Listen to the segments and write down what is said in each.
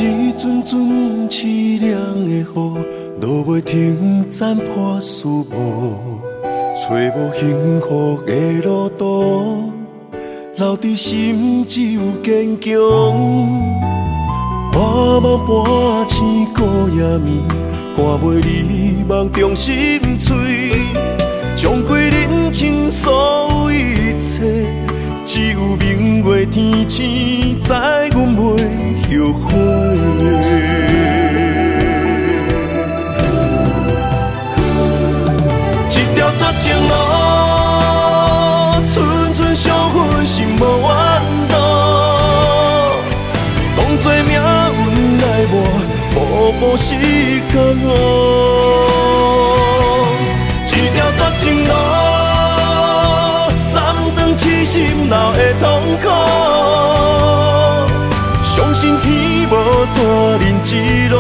一阵阵凄凉的雨，落袂停，斩破思无，找无幸福的路途，留伫心只有坚强。半梦半醒孤夜眠，赶袂离梦中心碎，将归人生所有一切，只有明月天星知阮袂后悔。一条绝情路，寸寸相分，心无怨妒。当作命运来磨，步步是甘愿。一条绝情路，斩断痴心闹的痛苦。相信天无绝人之路，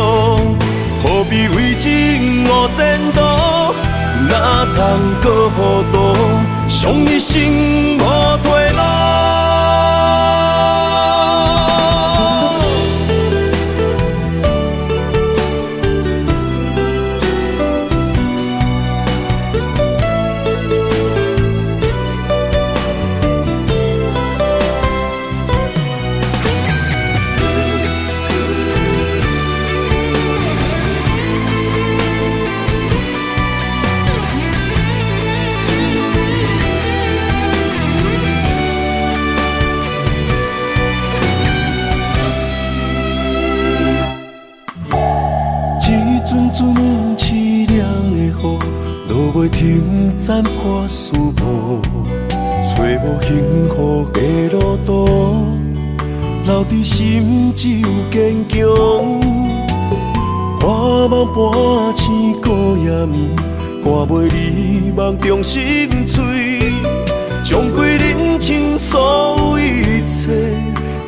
何必为情误前途？哪通搁糊涂，伤一生无退路。阵阵凄凉的雨，落袂停，斩破思无，找无幸福的路途，留伫心只有坚强。半梦半醒孤夜眠，赶袂离梦中心碎，将归人生所有一切，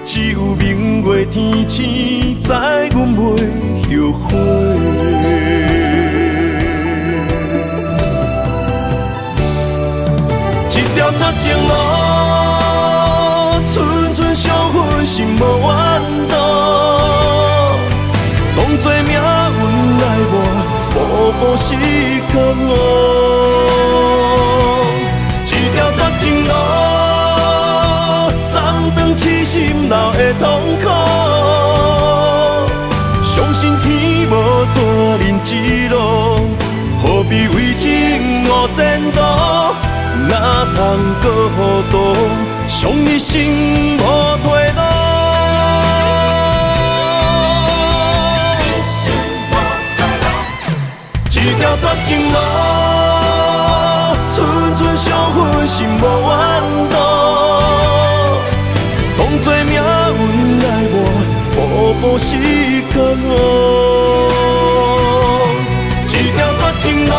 只有明月天星知阮袂后悔。一条绝情路，寸寸相分，心无怨妒。当作命运来磨，步步是甘愿。一条绝情路，斩断痴心闹的痛苦。相信天无绝人之路，何必为情误前途？哪通搁糊涂，伤一生无退路。一条绝情路，寸寸相分，心无怨妒。当作命运来磨，步步是甘愿。一条绝情路，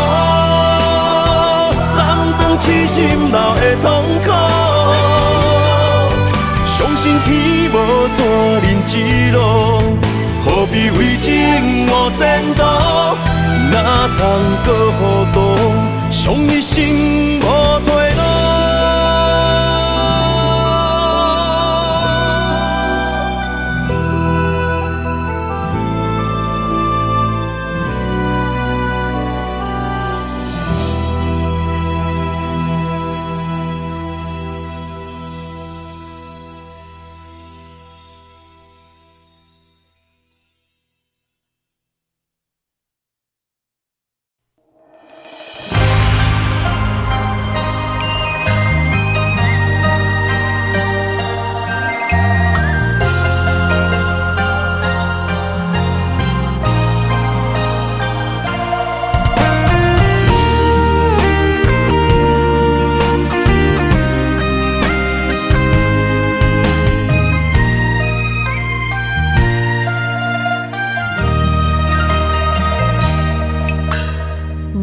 痴心闹的痛苦，相信天无绝人之路，何必为情误前途？哪通搁糊涂，伤一生无退路。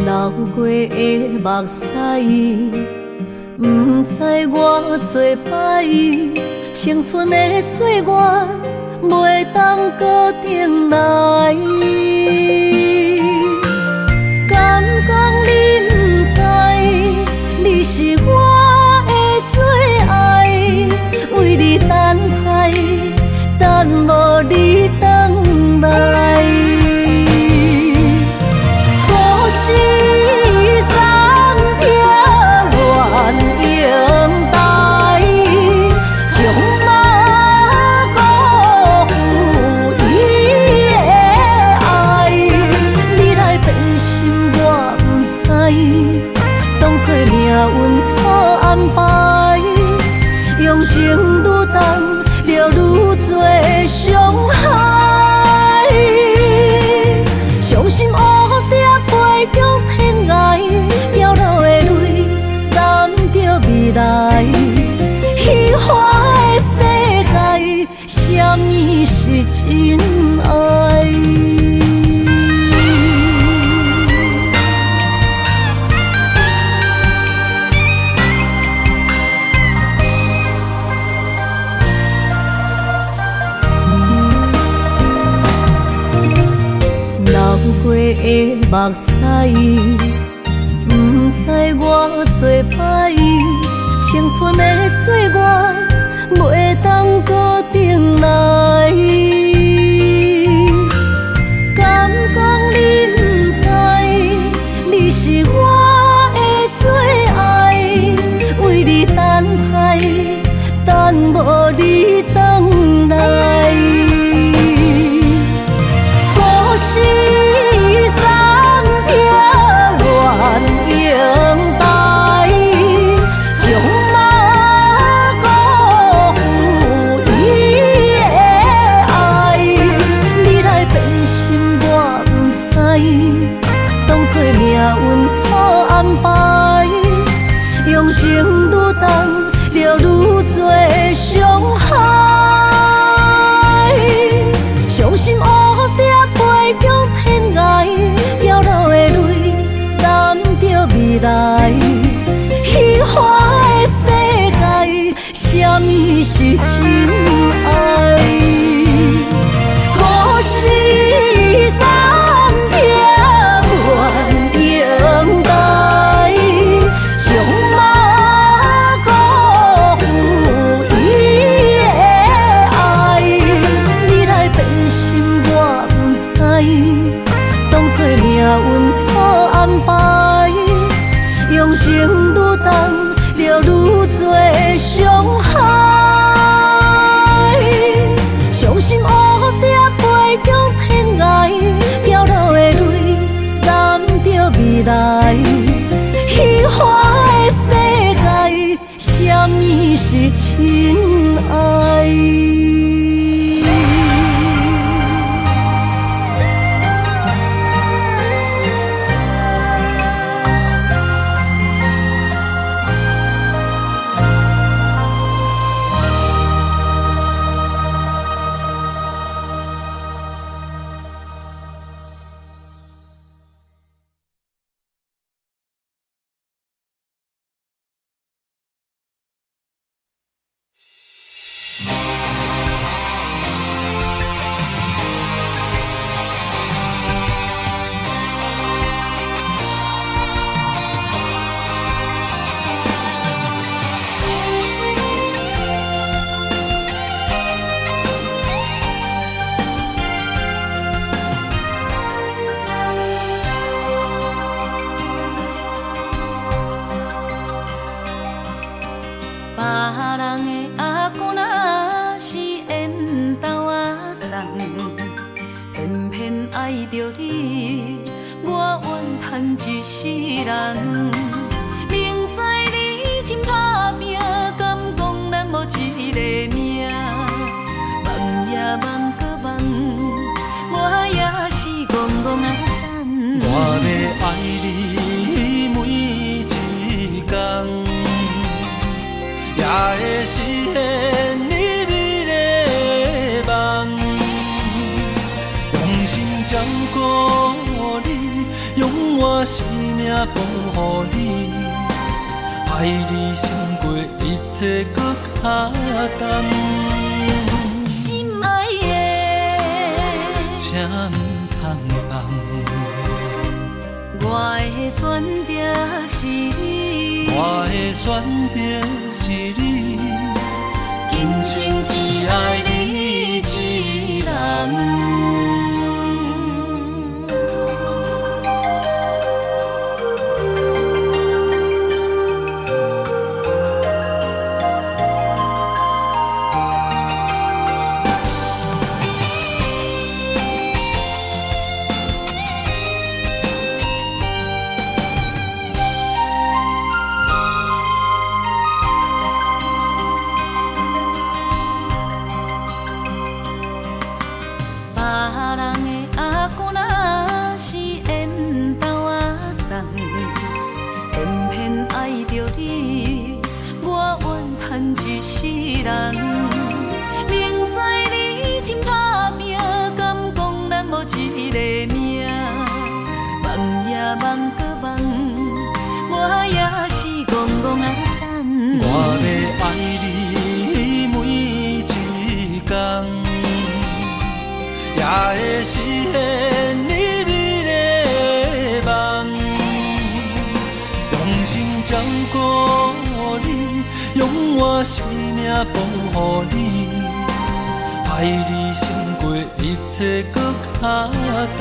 流过的目屎，不知我做歹，青春的岁月袂当搁重来。敢讲你不知，你是我的最爱，为你等待，等无你等。真爱。流过的目屎，不知我做歹，青春的岁月袂当搁重来。敢讲你不知，你是我的最爱，为你等待，等无你回来。故事三篇愿永代，将马辜负伊的爱。你来变心我不知，当作命运错安排，用情愈重，就愈多伤害。伤心乌蝶飞向天涯，飘落的泪染着未来。虚幻的世界，什么是真爱？故事三篇愿永代，将马辜负伊的爱。你来变心我不知，当作命运错安排，用情愈重，就愈多伤害。伤心乌蝶飞向天涯，飘落的泪染着未来。虚幻的世界，什么是真爱？一世人，明知你真打拼，敢讲咱无一个命？梦也梦搁梦，我也是戆戆啊等。我要爱你每一天，也会实现你美丽的梦，用心照顾你。用我生命保护你，爱你胜过一切搁较重。心爱的，请唔通放，我的选择是你，我的选择是你，今生只爱你一人。一世人，明知你真打拼，一个名，梦也梦搁梦，我也是戆戆啊等。我要爱你每一天，也会实现你美丽的梦。用心照顾你，用我生命保护你，爱你胜过一切搁较重。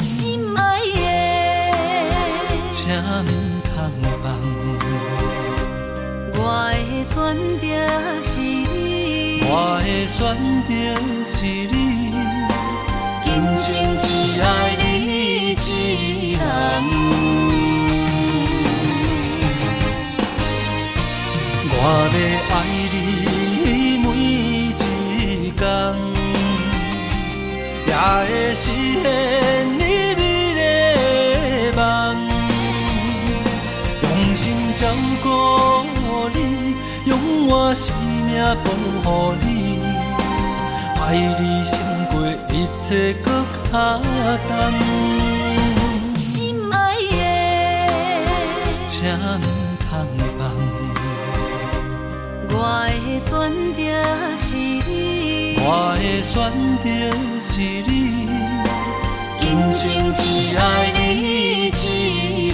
心爱的，请唔通放。我的选择是你，我的选择是你，今生只爱你一人。我要爱你每一天，也会实现你美丽的梦。用心照顾你，用我生命保护你，爱你胜过一切搁较重。心爱的，请唔通放。我的选择是你，我的选择是你，今生只爱你一人。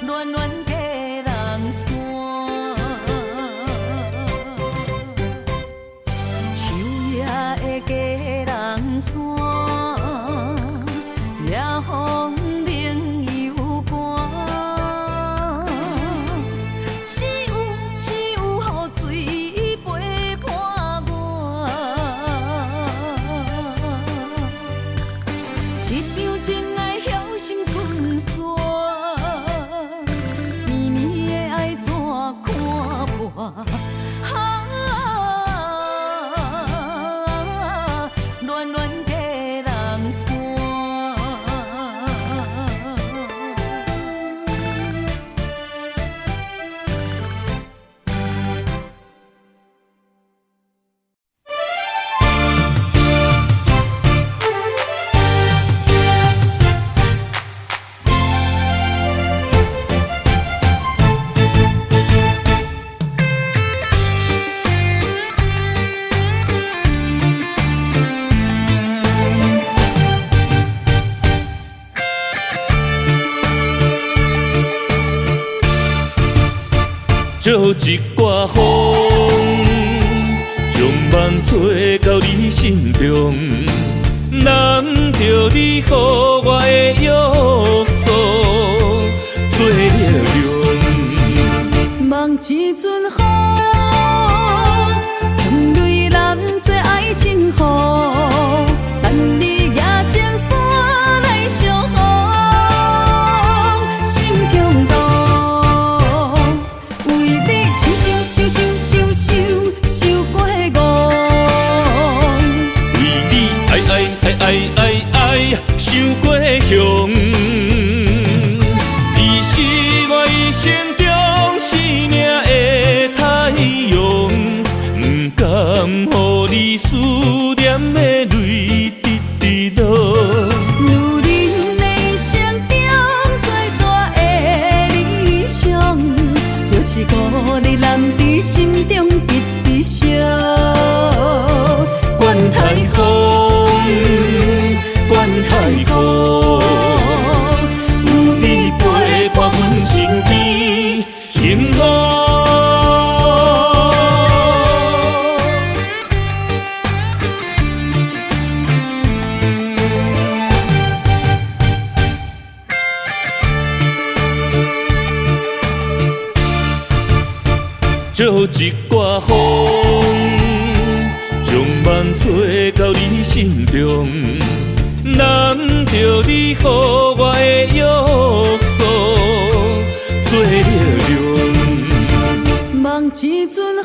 暖暖家人山，秋夜的家人山，夜风冷又寒，只有雨水陪伴我。一场情爱晓心春山，绵绵的爱怎看破？暖暖家人山。借一挂风，将梦吹到你心中，难着你予我的约束做力量。望一阵雨，将泪染做爱情雨，等你举前山来相逢，心强动，为你受过误，为你爱受过伤，你是我一生中生命的太阳，不甘予你思念的泪直落。女人的一生中最大的理想，就是孤日男伫心中直直烧。管太风，管太雨，有你陪伴阮身边，幸福。借一挂风，将梦吹到你心中，难着你予我的约束做力量。望一阵雨，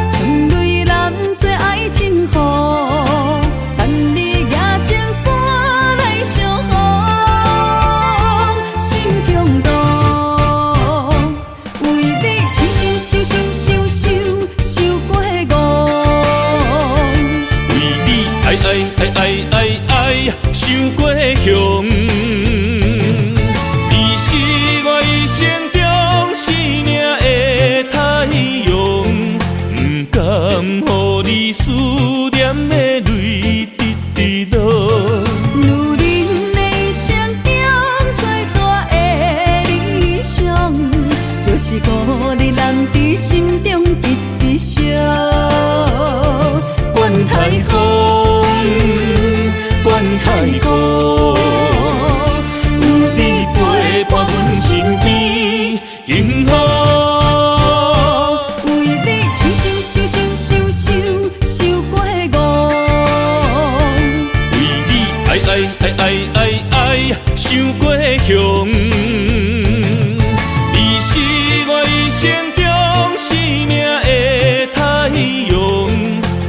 将泪染做爱情雨，等你举前山来相逢，心强动，为你受过误，为你爱受过伤，你是我一生中生命的太阳，不甘予你思念的泪直落。女人的一生中最大的理想，就是孤日男伫心中直直烧。管太风，管太雨，有你陪伴阮身边，幸福。为你受过误，为你爱受过伤，你是我一生中生命的太阳，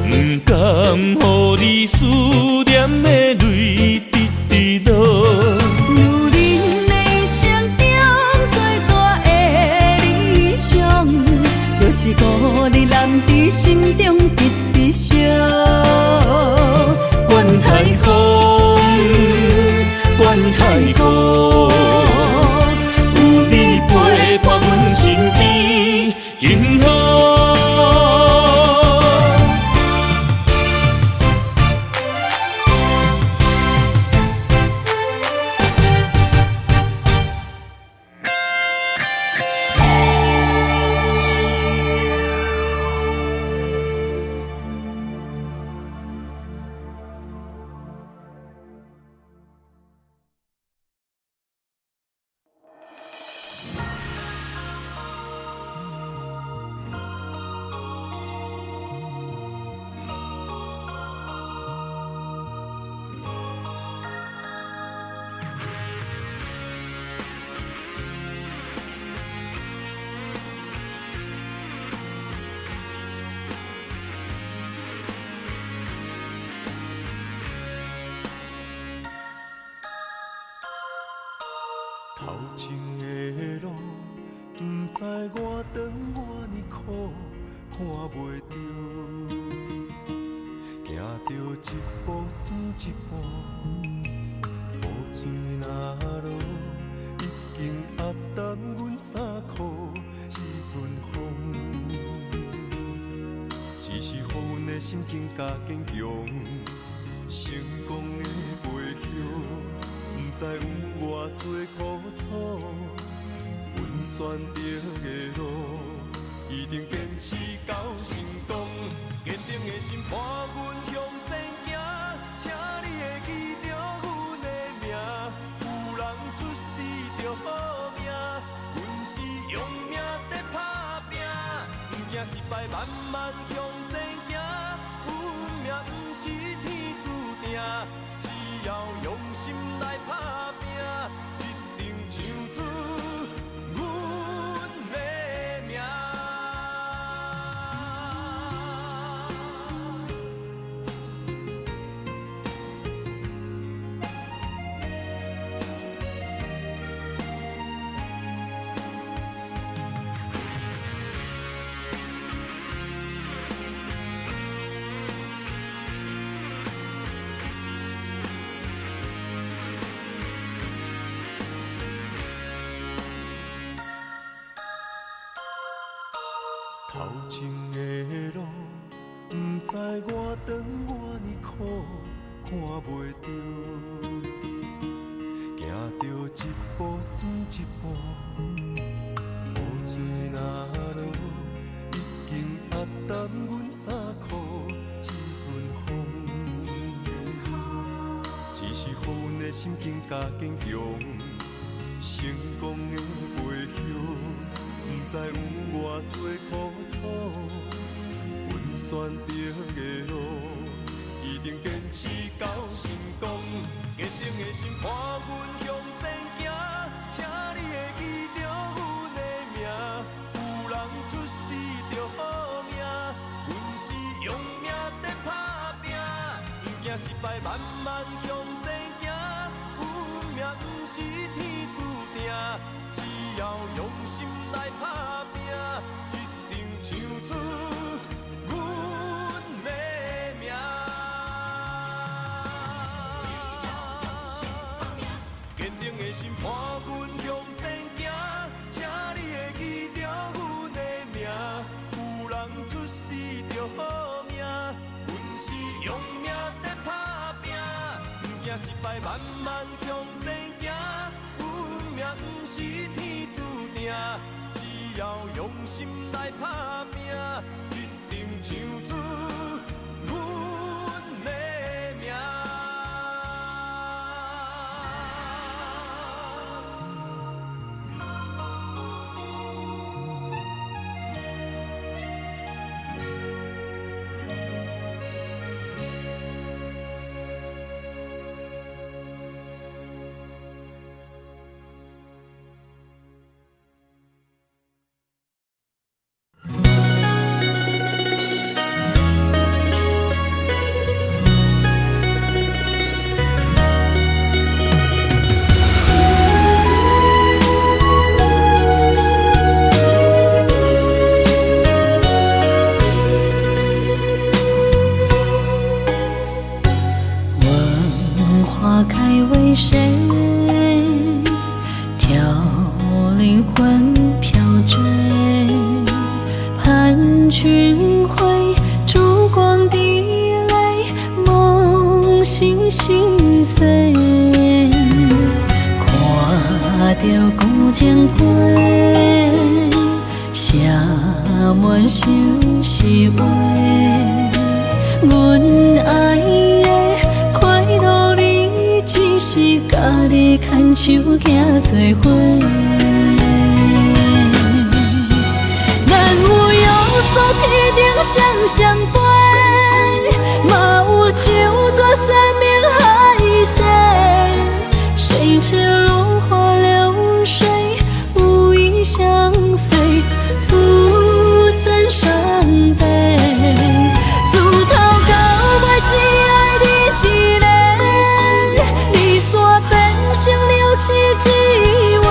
不甘予你思念的泪直落。女人的一生中最大的理想，就是孤日男伫心中直直烧。管太风，管太雨，有你陪伴阮身边，幸福。头前的路，不知我长我呢苦，看袂着，行着一步算一步，雨水若落，已经压淡阮衫裤，一阵风，只是予阮的心境加坚强，成功的背后。不知有偌多苦楚，阮选择的路，一定坚持到成功。坚定的心伴阮向前行，请你会记着阮的名。有人出世着好命，阮是用命在打拼。不惊失败，慢慢向前行。运命不是天注定。只要用心来打拼，一定唱出阮的名。头前的路，不知我长我呢苦，看袂着，行着一步算一步，雨水若落，已经压淡阮衫裤，一阵风，只是予阮的心境加坚强，成功的背后。不知有偌多苦楚，阮选择的路，一定坚持到成功。坚定的心伴阮向前行，请你会记着阮的名。有人出世着好命，阮是用命在打拼。不惊失败，慢慢向前行。运命不是天注定。只要用心来打拼，一定唱出阮的名。坚定的心伴阮向前行，请你会记着阮的名。有人出世着好命，阮是用命在打拼。不惊失败，慢慢向前行。运命不是天注定，只要用心来打拼，一定唱出阮的名。花开为谁？挑灵魂飘坠，盼君回，烛光滴泪，梦醒心碎。看着古井杯，写满心是话，阮爱的快乐你，只是家己牵手行做伙。咱有约束天顶双双飞，嘛有酒醉生命海誓，谁知落花流水，无意相随，徒增伤悲。自头到尾只爱你一个，离散变成了痴一话。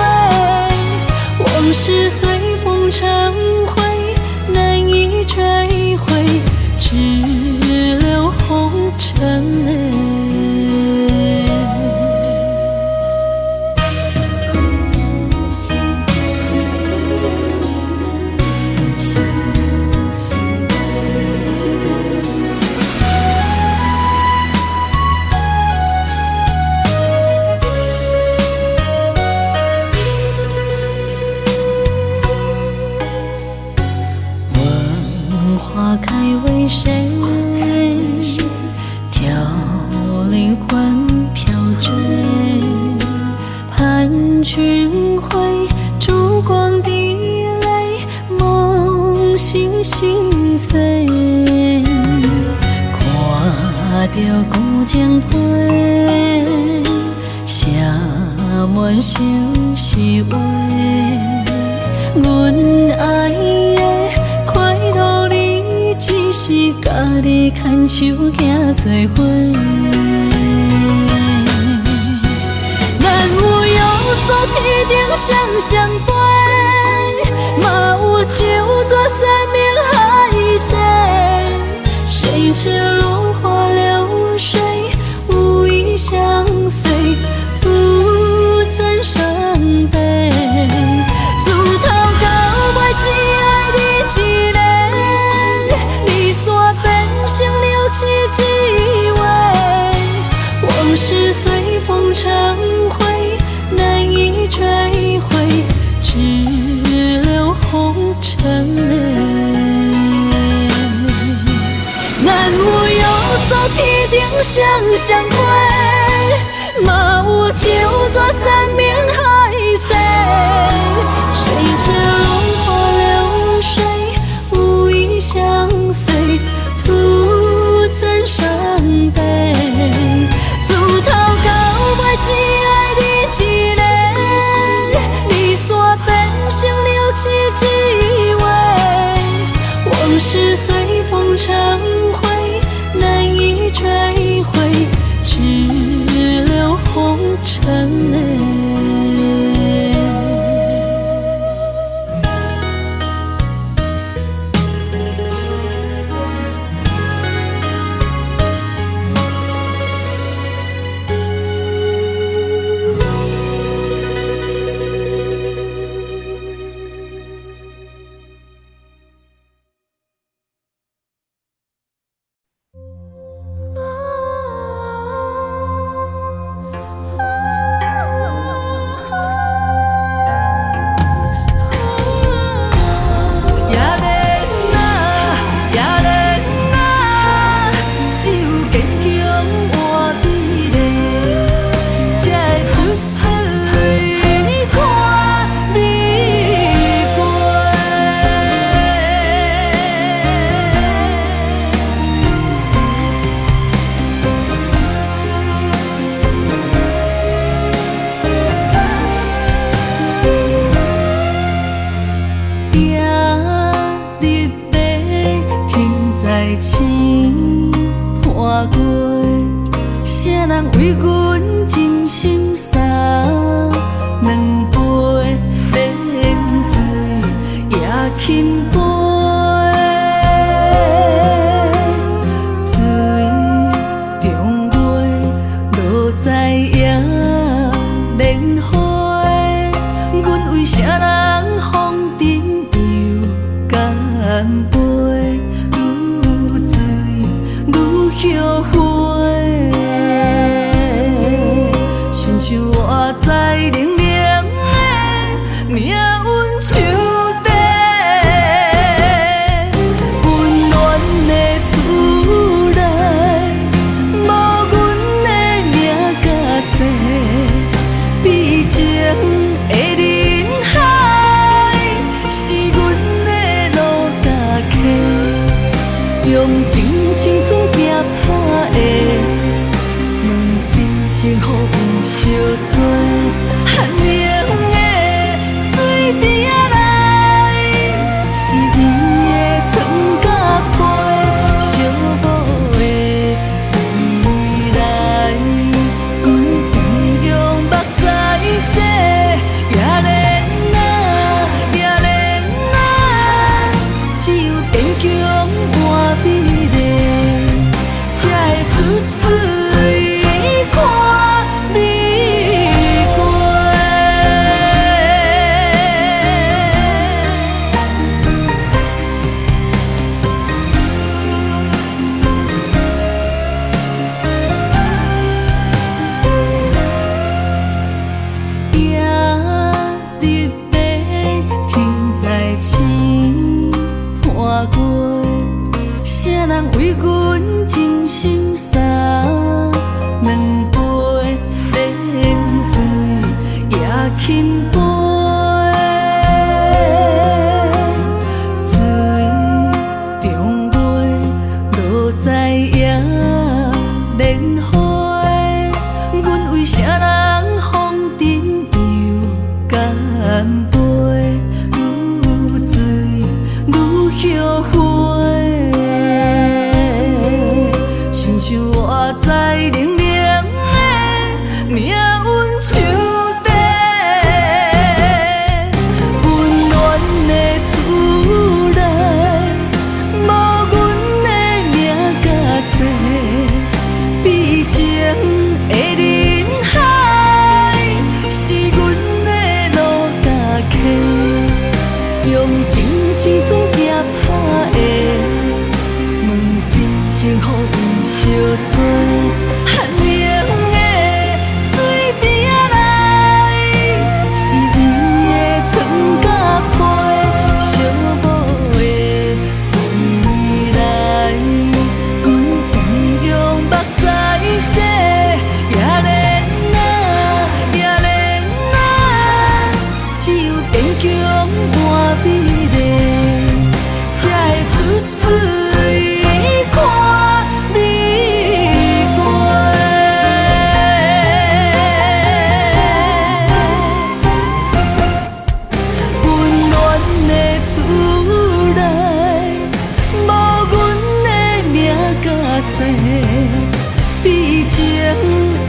着古情批，写满心是话。阮爱的快乐你，只是家己牵手行做伙。咱有约束天顶双双飞，嘛有九泉山明海誓，谁知落花流水，无意相随，徒增伤悲。自头到尾只爱你一个，离散变成了凄几回，往事随风成灰，难以追回，只留红尘泪。咱有约束天顶双双飞，嘛有九泉山明海誓，谁知落花流水，无意相随，徒增伤悲。自头到尾只爱你一个，离散变成了凄几回，往事随风成灰，难以追回，只留红尘泪。才会出水看你。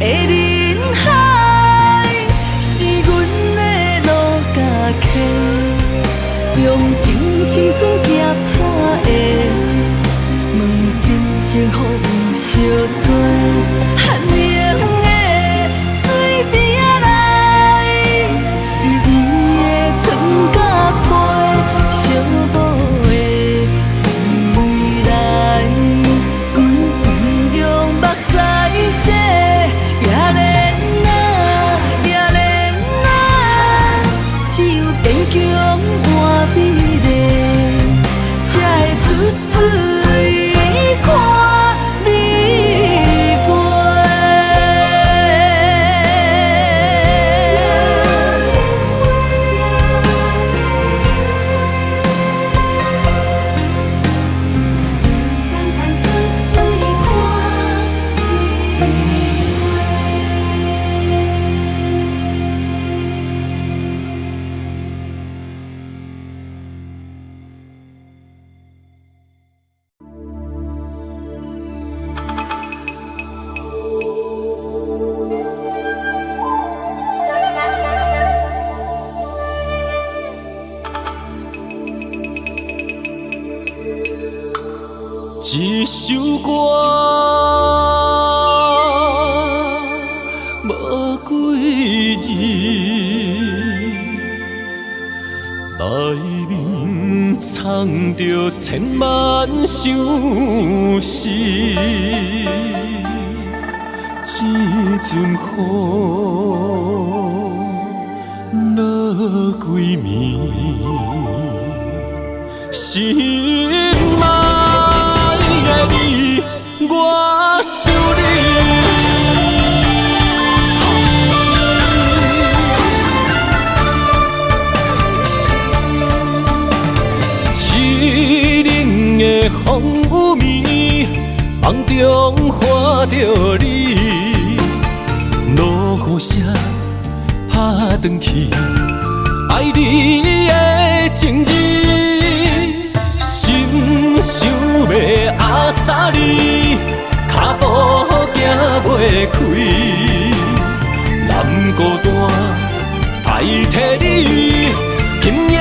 人海，是阮的路家客，用真青春行拍的，问真幸福有相做，寒冷的水池仔内，是伊的床甲被，小宝的未来，阮不用目屎洗，也连啊，也连啊，只有坚强换美丽，才会出水看日过。一首歌无几字，内面藏着千万相思。一阵雨落几暝，心爱的你，我想你。凄冷的风雨暝，梦中看着你，落雨声打转去，爱你的情字。想要阿萨你，脚步行袂开，南孤单代替你，今夜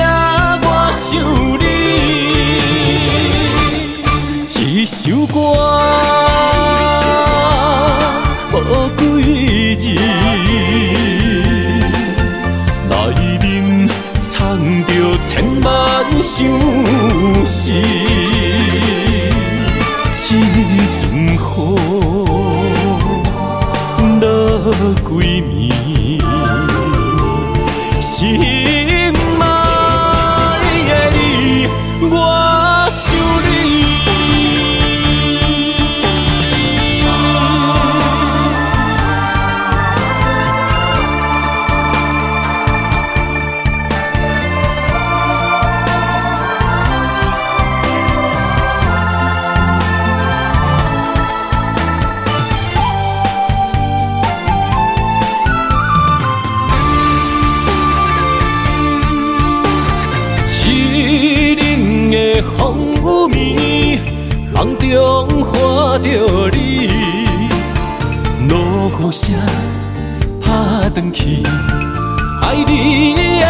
我想你。一首歌无几字，内面藏着千万相思。一阵雨落几暝，心爱的你，我想你。风雨暝，梦中看着你，落雨声打转去，爱你的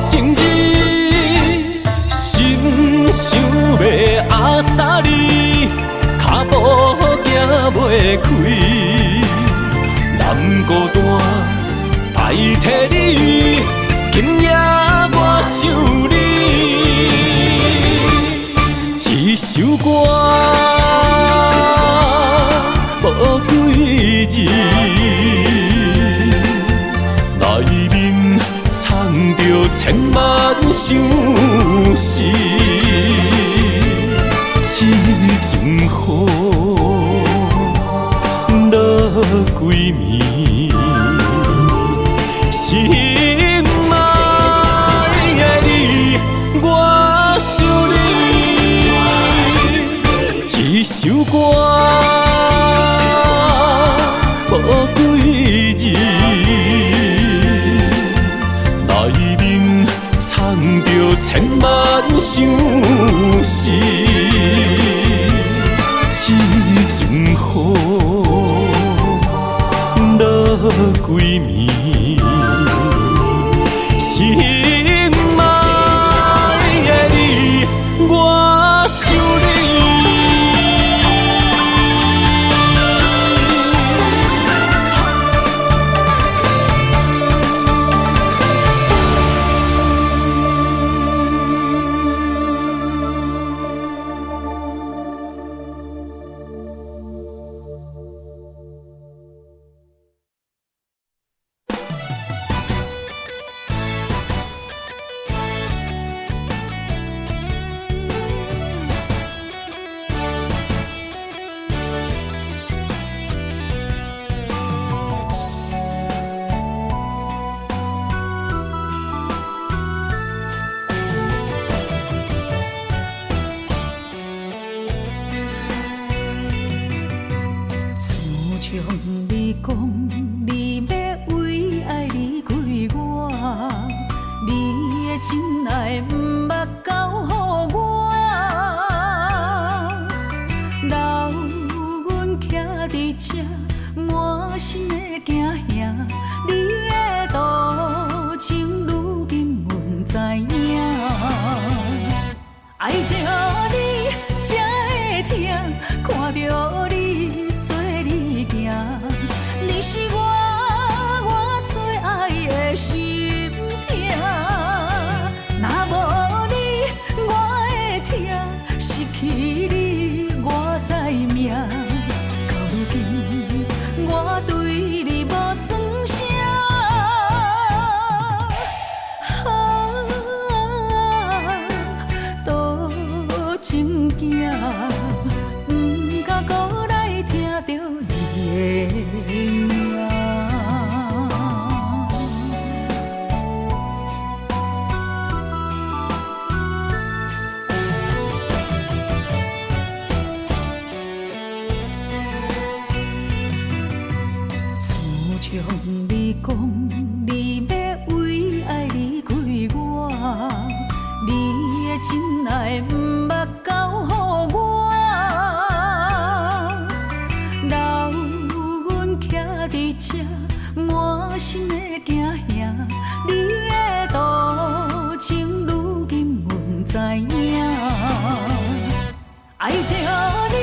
情字，心想要阿萨你，脚步行袂开，南孤单代替你，今夜我想你。一首歌无几字，内面藏着千万相思。一阵雨落几暝，心爱的你，我想你。一首歌无几字，内面藏着千万相思。一阵雨落几暝，心爱的你，我想你。你讲你要为爱离开我，你的真爱不捌交予我，留阮徛伫这，满心的惊吓，你的多情如今阮知影，爱着你才会疼，看着你做你行，你是我最爱的心痛，若无你我会疼，失去你我知命，到如今我对你无算啥，多情行，不敢搁来听着你的名。自从你讲你要为爱离开我，你的真爱不捌交予我，留阮徛伫这，满心的惊吓，你的多情如今阮知影，爱着你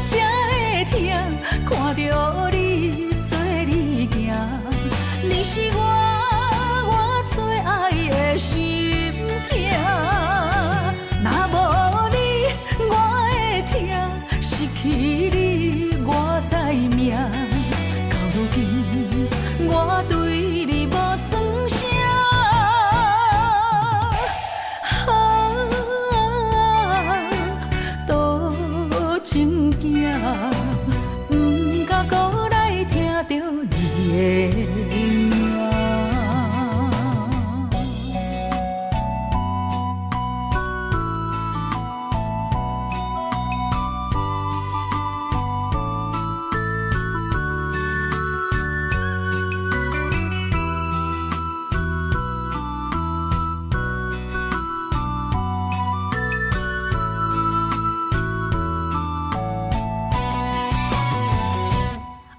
才会疼，看着你做你行，你是我最爱的心痛，若无你我会疼，失去你我知命，到如今我对你无算啥，多情行，不敢搁来听着你的名。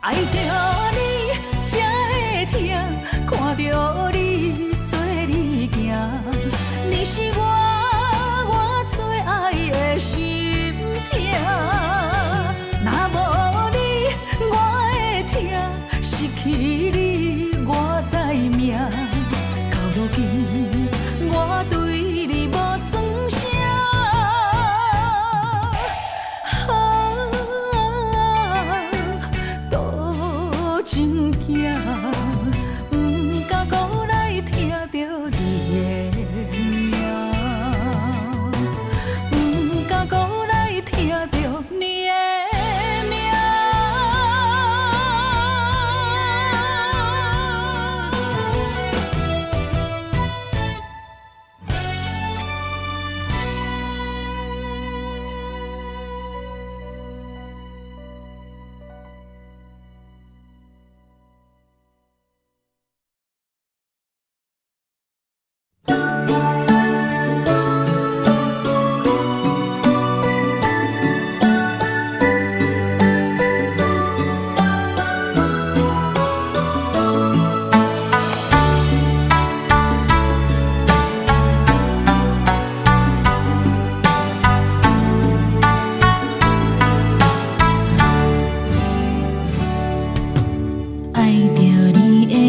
爱着你才会疼，看着你做你行，你是我最爱的心痛，若无你我会疼，失去你我知命，到如今我对你无算啥。多情行，不敢搁来听着你的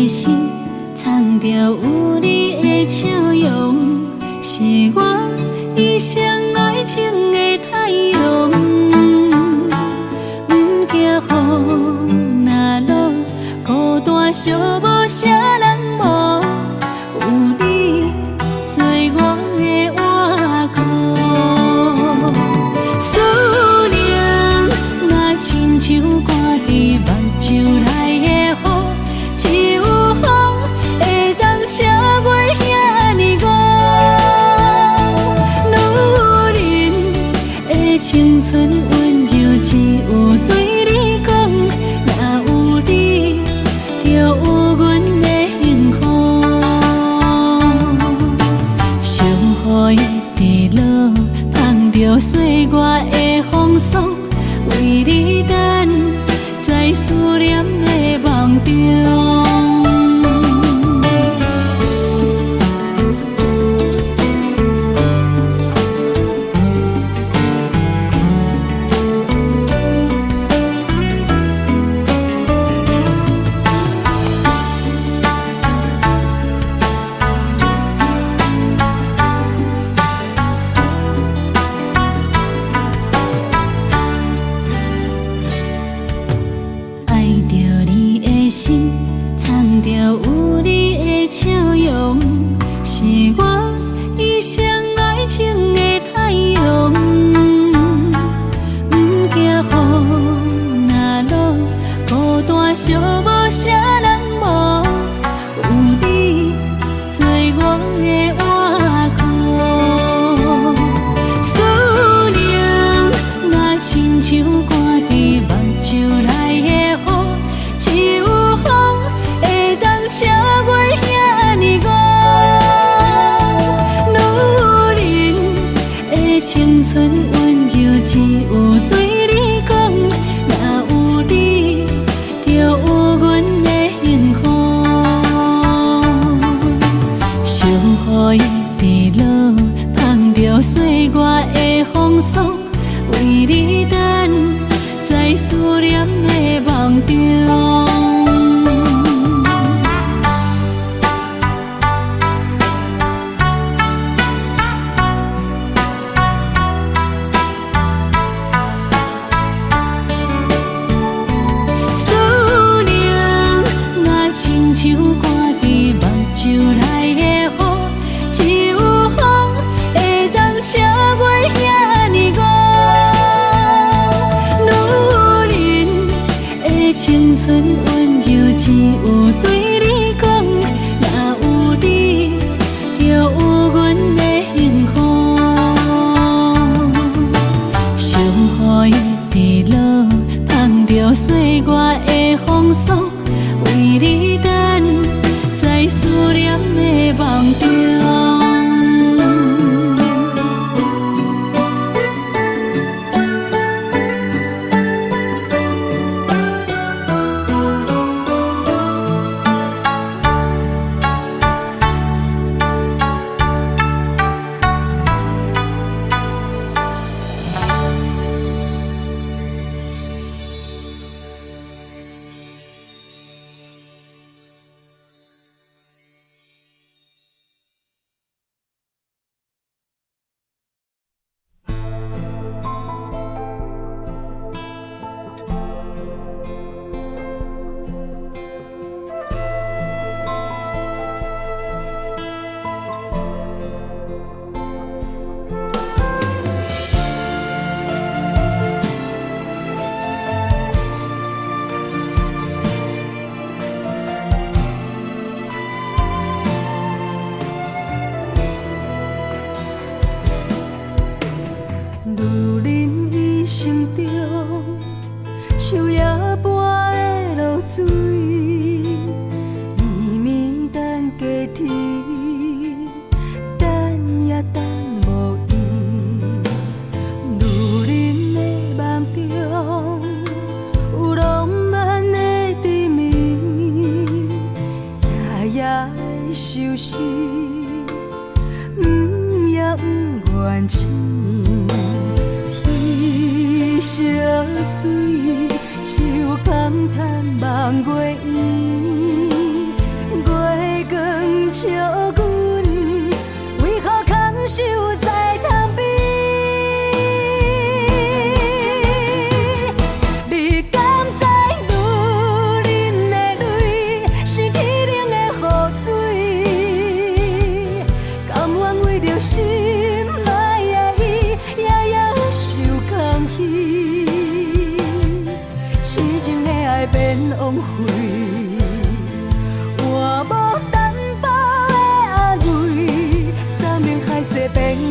的心藏着有你的笑容，是我一生爱情的太阳。不惊风若落，孤单寂无啥人无，有你做我的倚靠。思念若亲像挂伫目睭内的雨，只有风会当车过遐尼高。女人的青春温柔，只有对你讲，若有你，就有阮的幸福。上雨的地落，捧着岁月的风霜，为你等，在思念的梦中。心藏着有你的笑容，是我一生爱情的太阳。不惊风若落，孤单寂无啥人无，有你做我的倚靠。思念若亲像挂伫目睭内的雨，只有车过遐尼高。女人的青春温柔，只有对你讲，若有你，就有阮的幸福。上雨的地落，捧着岁月的风霜，为你等，在思念的梦中。像挂伫目睭内的雨，只有风会当车过遐尼高。女人的青春温柔，只有对你讲，若有你，就有阮的幸福。上雨的地落，捧着岁月的风霜，为你等，在思念的梦中。水，手空叹望月圆，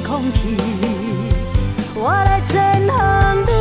空气，我来前行泪。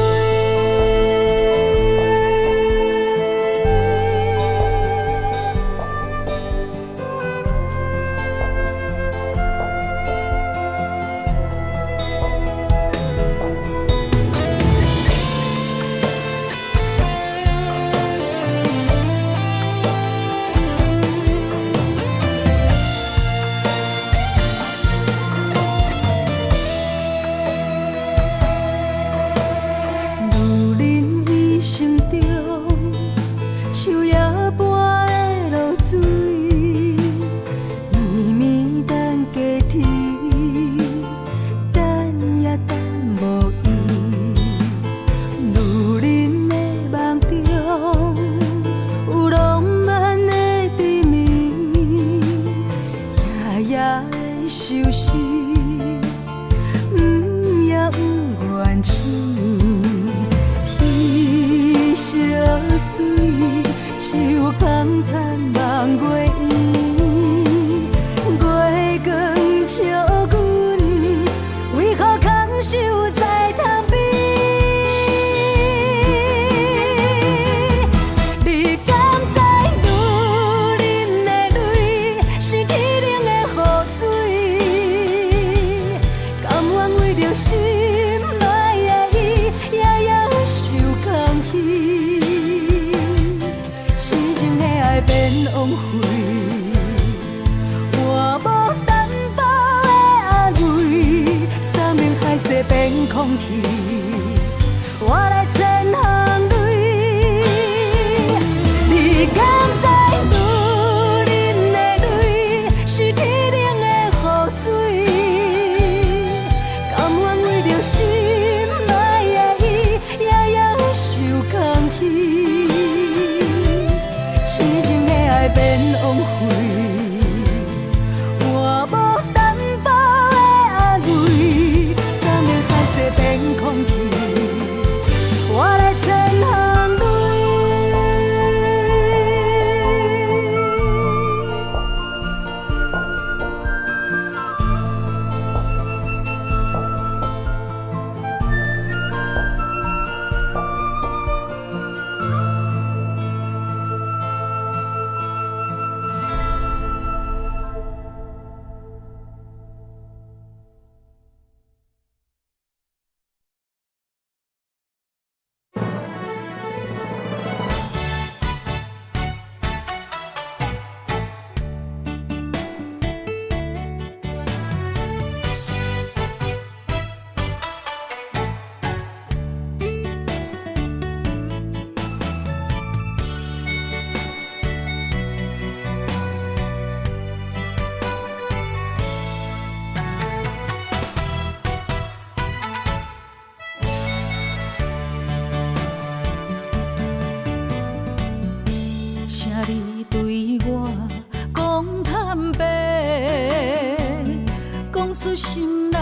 心内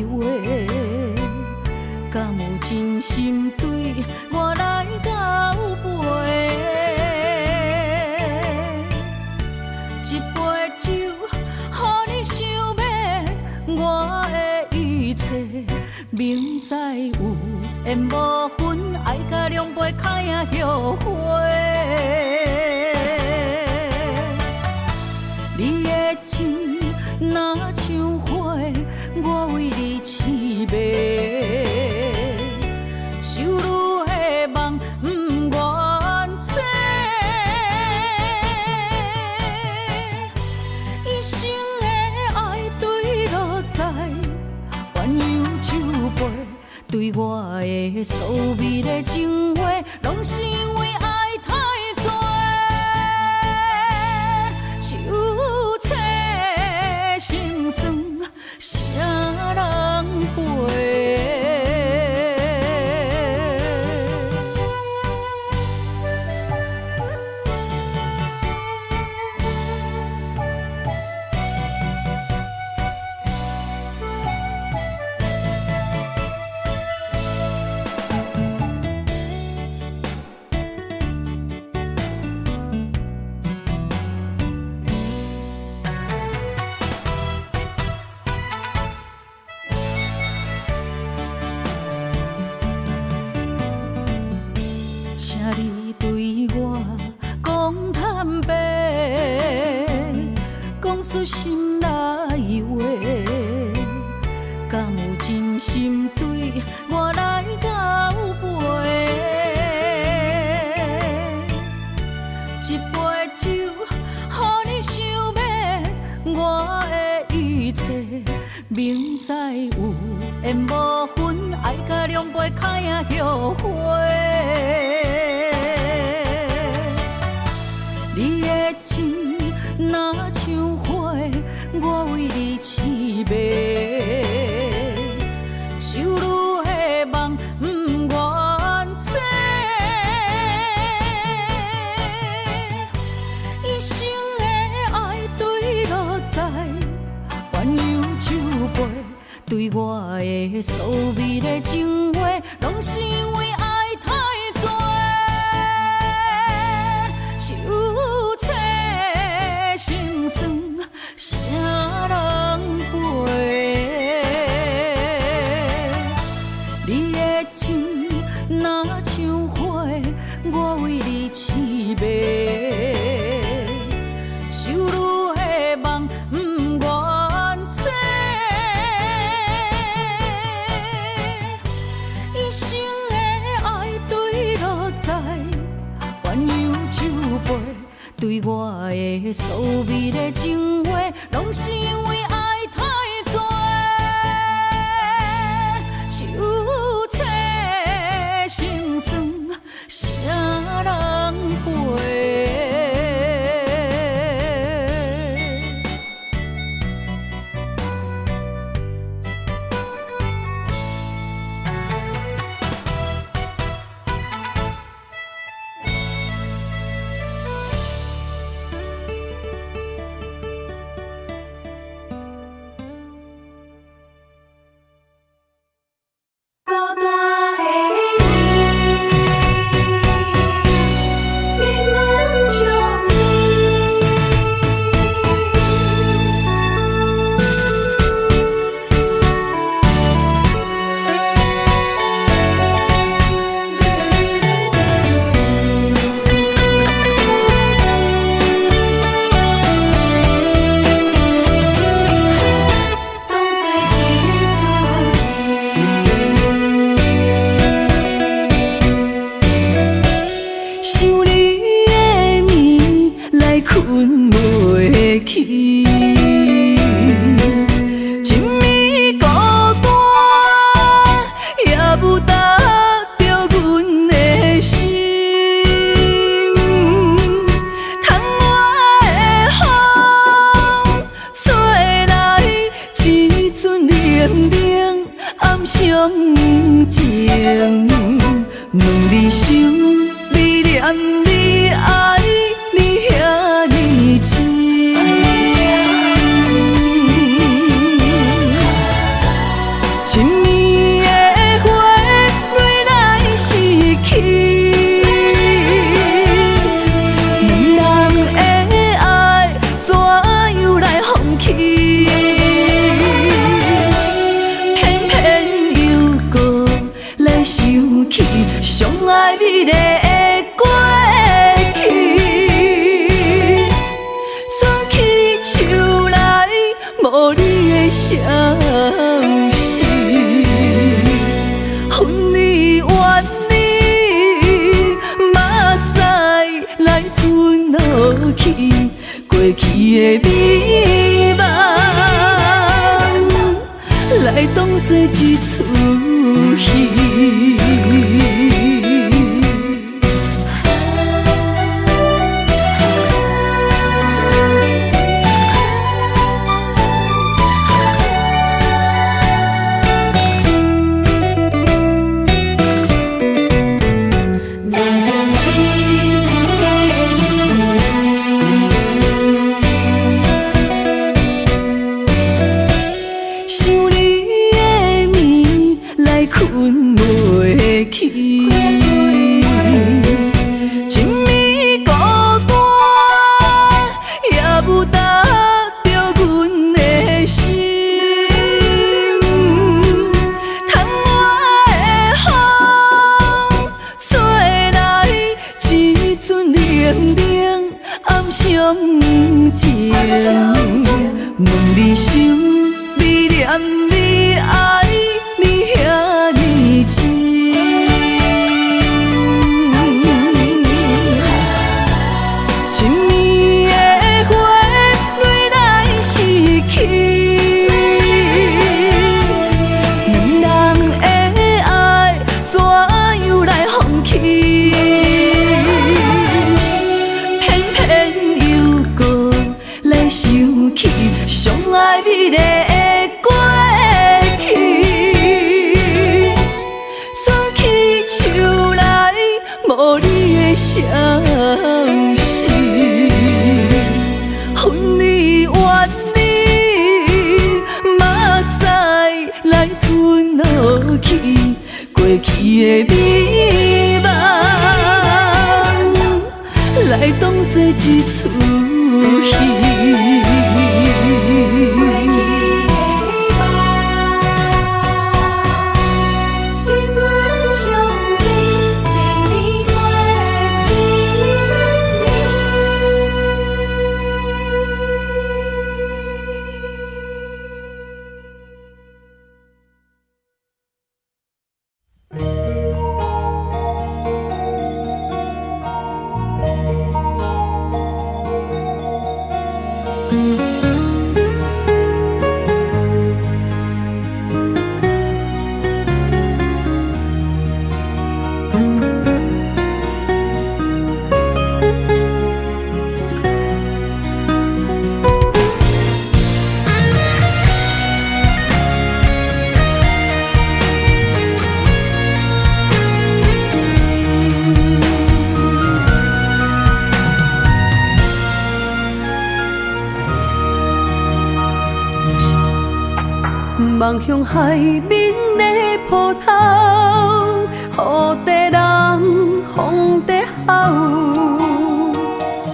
话，敢有真心对我来交陪？一杯酒，予你想要我的一切，明知有缘无分，爱甲两杯开啊后悔。你的情若像花，我为你痴迷，手愈的梦不愿切，一生的爱对落在鸳鸯酒杯，对我的所美的情话，拢是因为爱太多。心酸，啥人陪？出心内话，敢有真心对我来交陪？一杯酒，予你想要我的一切，明知有缘无分，爱甲两杯开啊后悔。你的情若像花，我为你痴迷，手愈的梦不愿切，一生的爱对落在鸳鸯酒杯，对我的所美的情话，拢是因为爱太多。手册心酸，啥人陪？你的情若像花，我为你痴迷，手愈的梦不愿切，一生的爱对落在鸳鸯酒杯，对我的所美的情话，拢是因为爱太多。手册心酸，啥人陪？情，问你想，你念你爱，你遐尼情。亲密的花，蕊来逝去，两人的爱怎样来放弃？偏偏又搁来想起上爱美丽的过去，转起手来无你的消息，分离怨你，马赛来吞落去过去的美梦，来当作一出戏。望向海面的波涛，雨地人风地吼。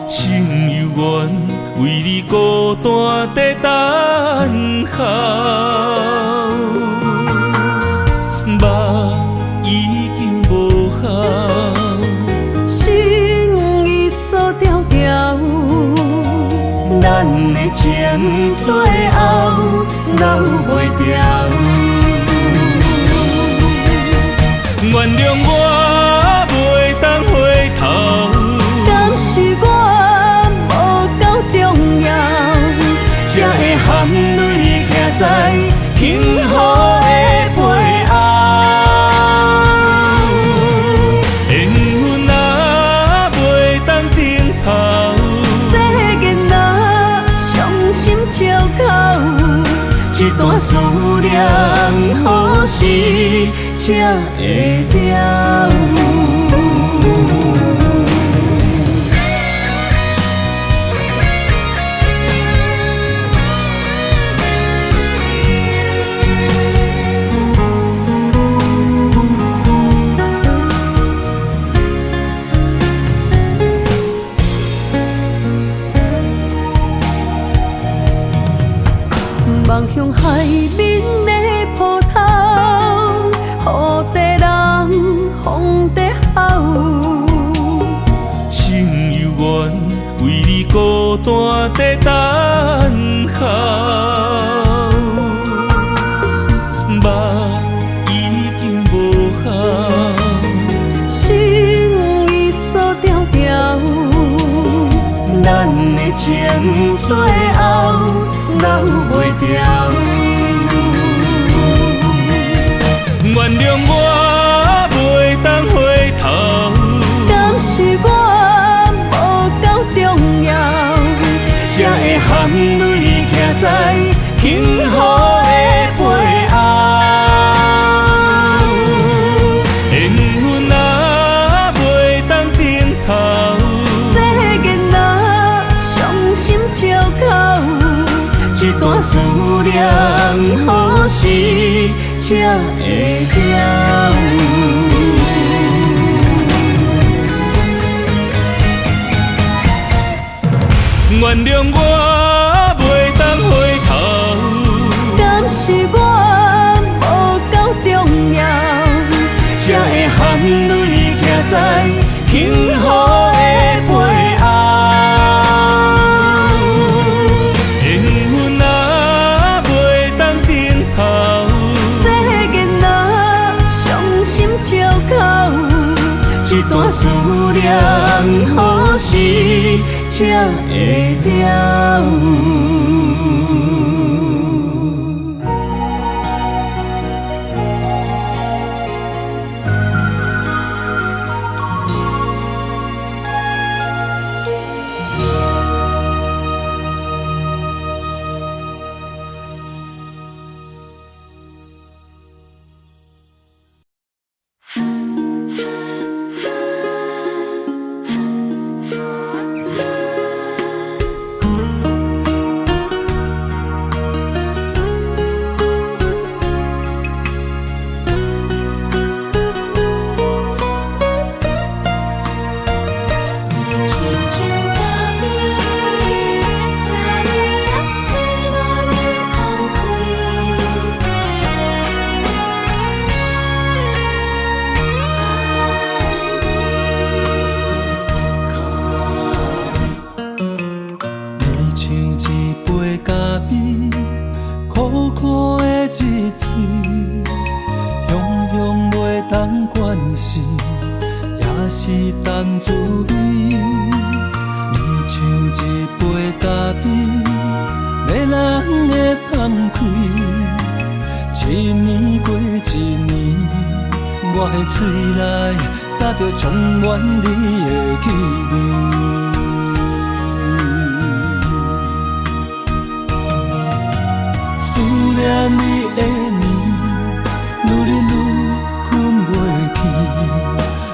心犹原为你孤单在等候，梦已经无效，心已锁条条，咱的情最后留袂掉。原谅我袂当回头，敢是我无够重要，才会含泪徛在幸福的背后。缘分若袂当停靠，世间若伤心借口，一段思念何时才会了？望向海面的波涛，雨地人风地吼。心犹原为你孤单在等候，梦已经无效，心已锁条条，咱的情最后留袂掉。原谅我袂当回头，敢是我无够重要，才会含泪徛在幸福的背后。缘分若袂当停靠，世间若伤心借口，一段思念何时才会了？原谅我袂当回头，敢是我无够重要，才会含泪徛在幸福的背后。缘分若才会了。充满你的气味，思念你的暝，愈忍愈困袂去。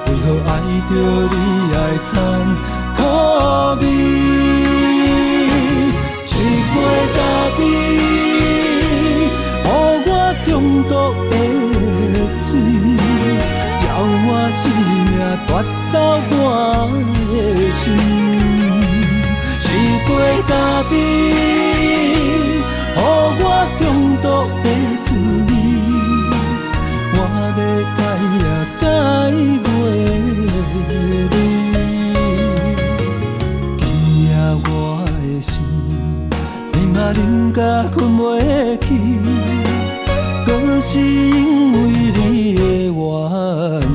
为何爱着你爱惨苦味？一杯咖啡，予我中毒的水。我生命夺走我的心，一杯咖啡，予我中毒的滋味，我要改也改袂你。今夜我的心，你嘛啉甲困袂去，搁是因为你的原因。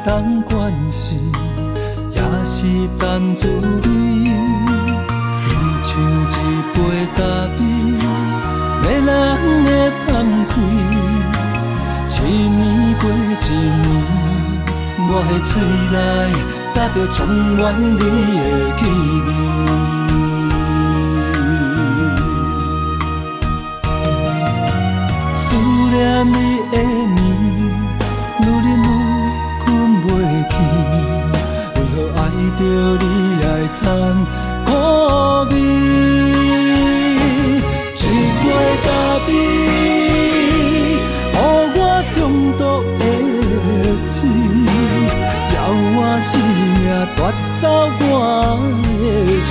当关心，也是淡滋味。你像一杯咖啡，迷人的放开。一年过一年，我的嘴内早就充满你的气味。思念你的暝，愈忍愈为何爱着你爱惨苦味？一杯咖啡，予我中毒的水，叫我生命夺走我的心。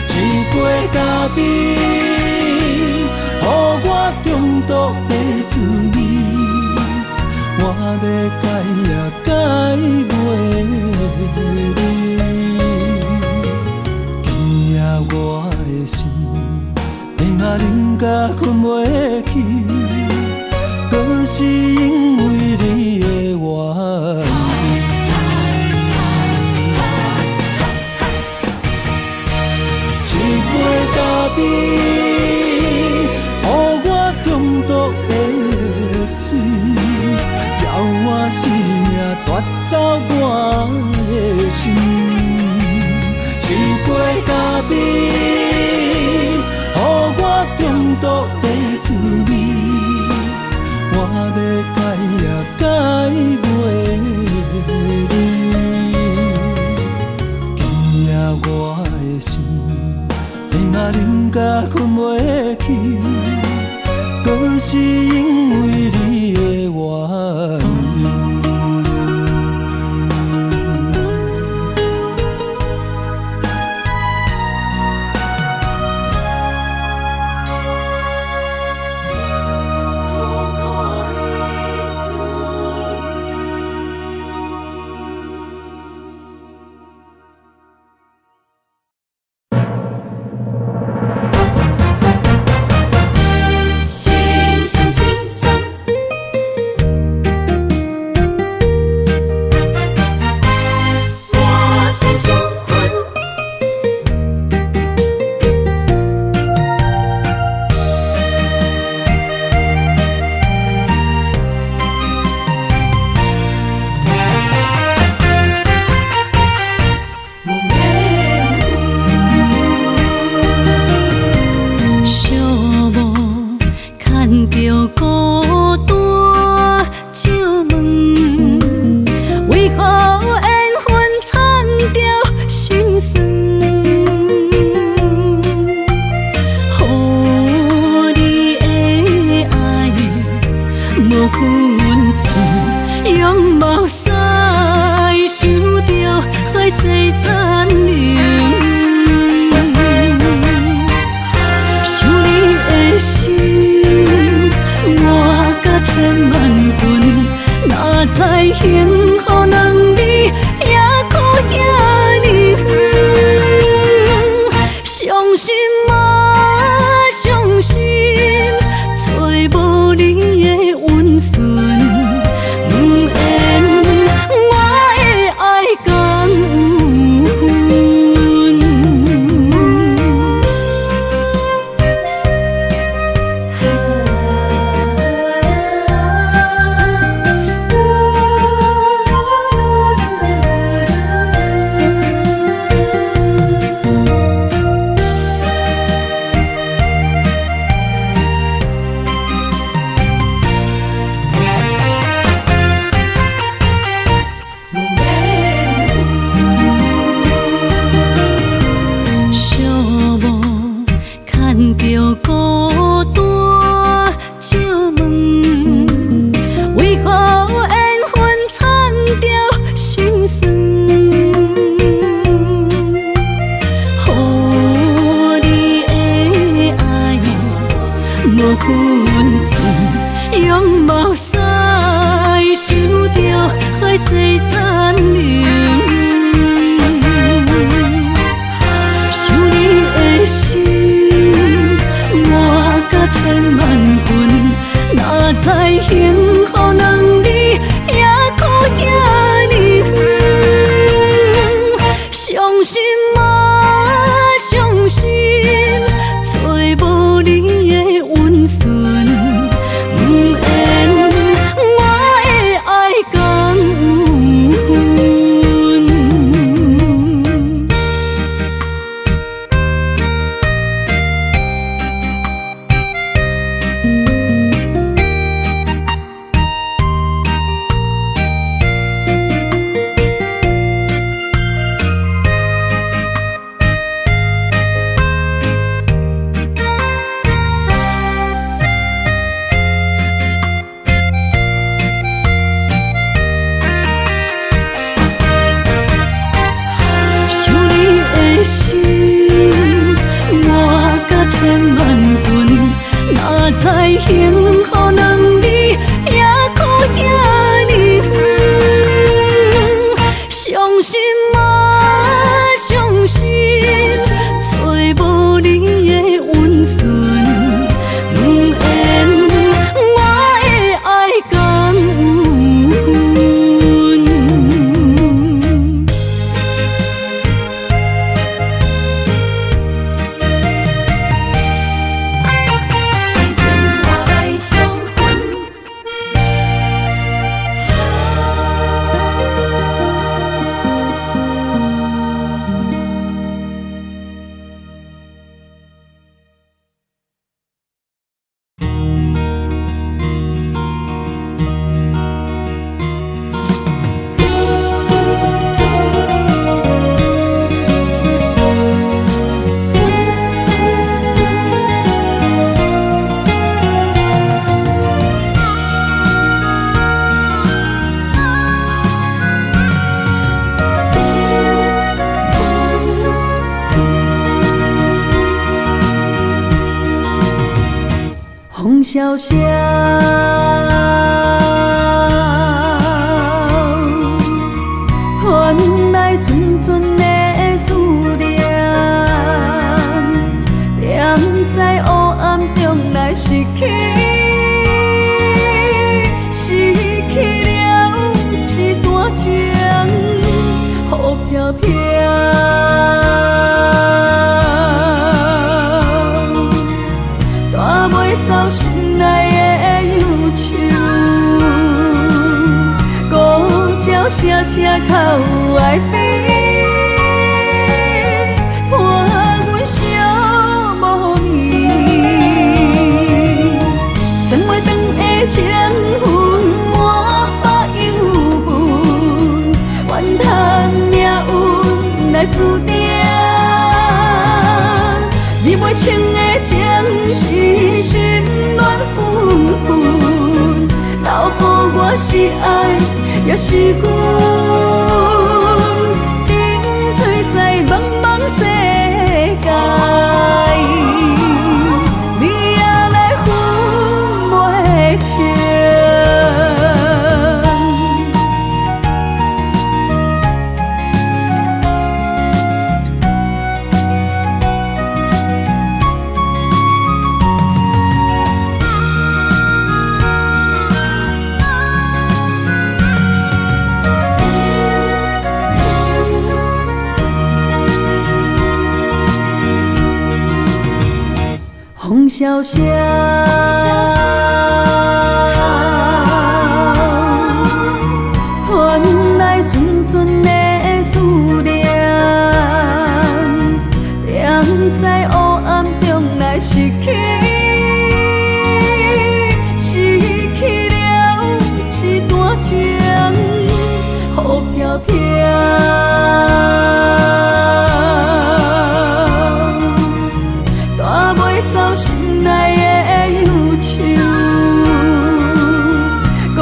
一杯咖啡，予我中毒的滋味。我要改也改袂你，今夜我的心，你嘛啉甲困袂去，搁是因为你的原因。一杯咖啡，予我中毒的水。我生命夺走我的心，一杯咖啡，予我中毒的滋味，我要改也改袂你。今夜我的心，你嘛啉甲困袂去，搁是因为你。分寸，仰目屎想着海誓山盟。想你的心，我甲千万分，哪知幸福两字也苦也离远。伤心啊，伤心，找无你的温顺。萧萧，换来阵阵的思念，踮在黑暗中来失去，失去了一段情，雨飘飘。走心内的忧愁，孤鸟声声哭哀悲，伴阮相无眠。千袂长的情分，满腹忧闷，怨叹命运来注定。你袂清的情是心乱纷纷，留予我是爱，也是阮沉醉在茫茫世界，你也来分袂清。风萧萧，换来阵阵的思念，踮在黑暗中来失去，失去了一段情，雨飘飘。走心内的忧愁，孤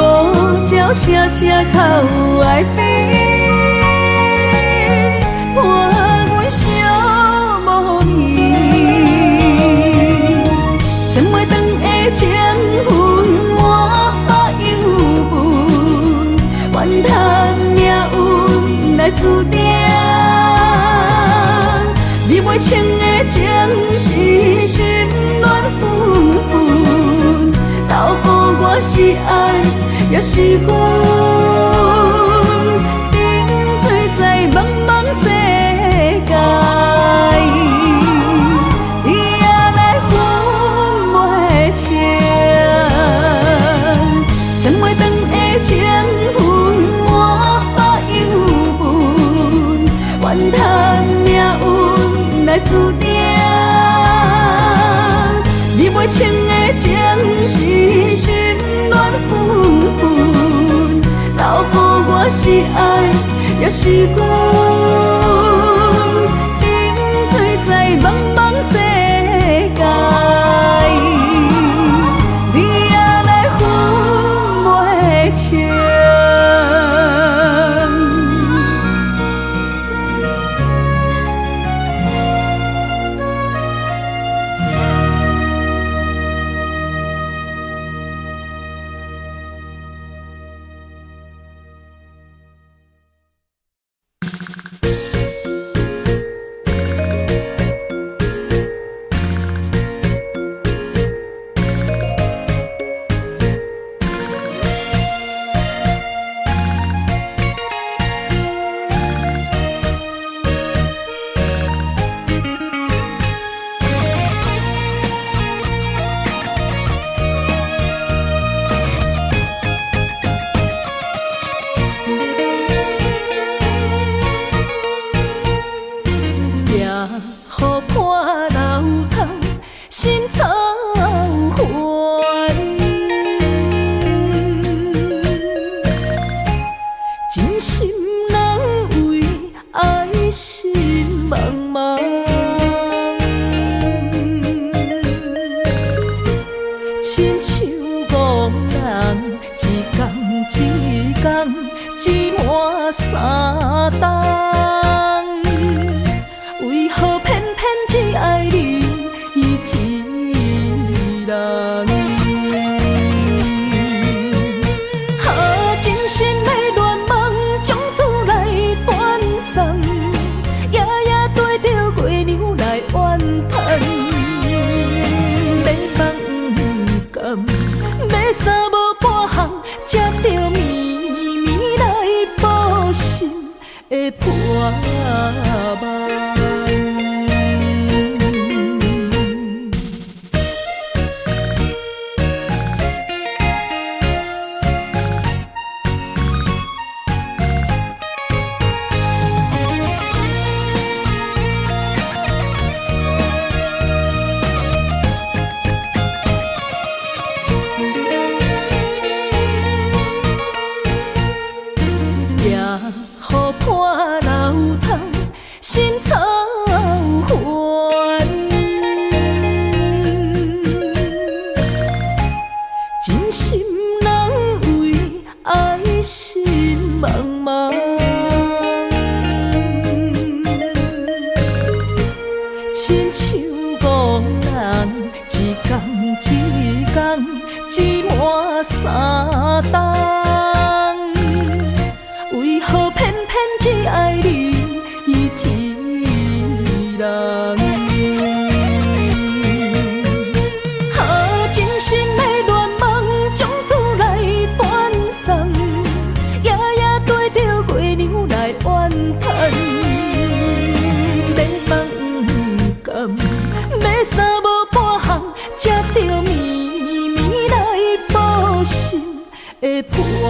鸟声声哭哀悲，伴阮相无眠。千袂长的情分，我把忧闷，怨叹命运来注定。你袂清的情是心乱纷纷，留予我是爱，也是阮沉醉在茫茫世界，你也来分袂清。千袂长的情分，我把忧闷，怨叹命运来注定。你袂清的情是心乱纷纷，留予我是爱，也是阮沉醉在茫茫世界，你也来分袂清。爱心茫茫。亲像孤人，一天一天，只满三冬。为何偏偏只爱你一人？真心的恋梦，从此来断送，夜夜对着月亮来怨叹。要放不甘，要衫无半项，才着绵绵来报信的破梦。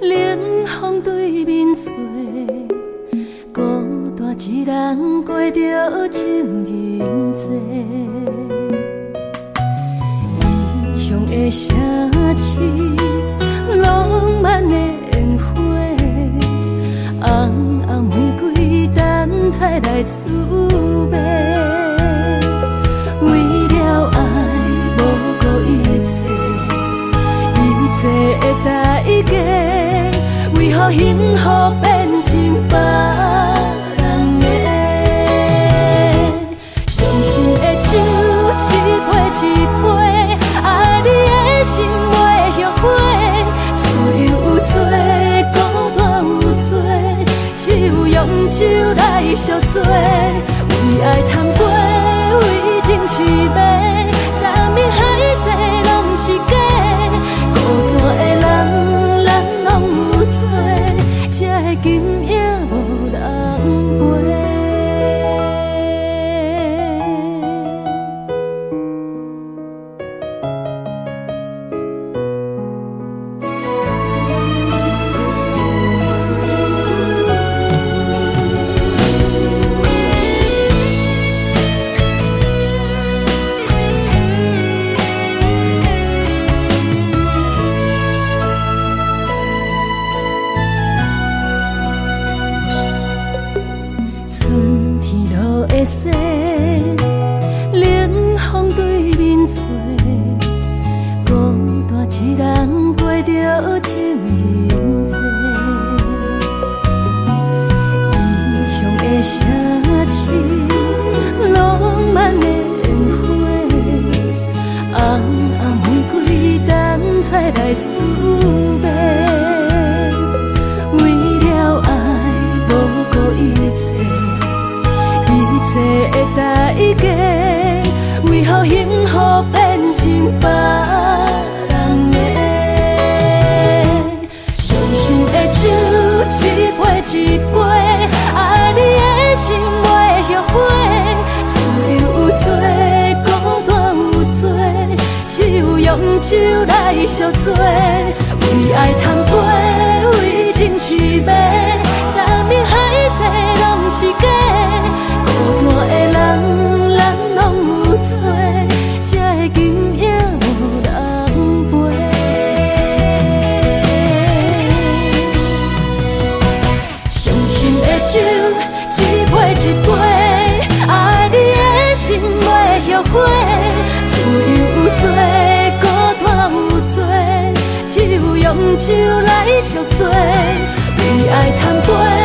冷风对面吹，孤单一人过着情人节。异乡的城市，浪漫的烟火，红红玫瑰等待来滋味。为了爱，无顾一切。一切的代价，为何幸福变成别人的？伤心的酒一杯一杯，爱你的心袂后悔。自由有多，孤单有多，只有用酒来赎罪。为爱叹过，为情痴迷，山盟海誓拢是假。孤单的人，咱拢有做，这个金也无人陪。冷风对面吹，孤单一人过着情人节。异乡的城市，浪漫的烟火，红红玫瑰等待来滋味。为了爱，无顾一切。一切的代价，为何幸福变成别人的？来相做，为爱贪杯，为情痴迷，三面海誓拢是假，孤单的人咱拢有做，这个金也无人陪。伤心的酒，一杯一杯，爱你的心袂后悔，自由有多，孤单有多，只有用酒来赎罪，为爱贪杯。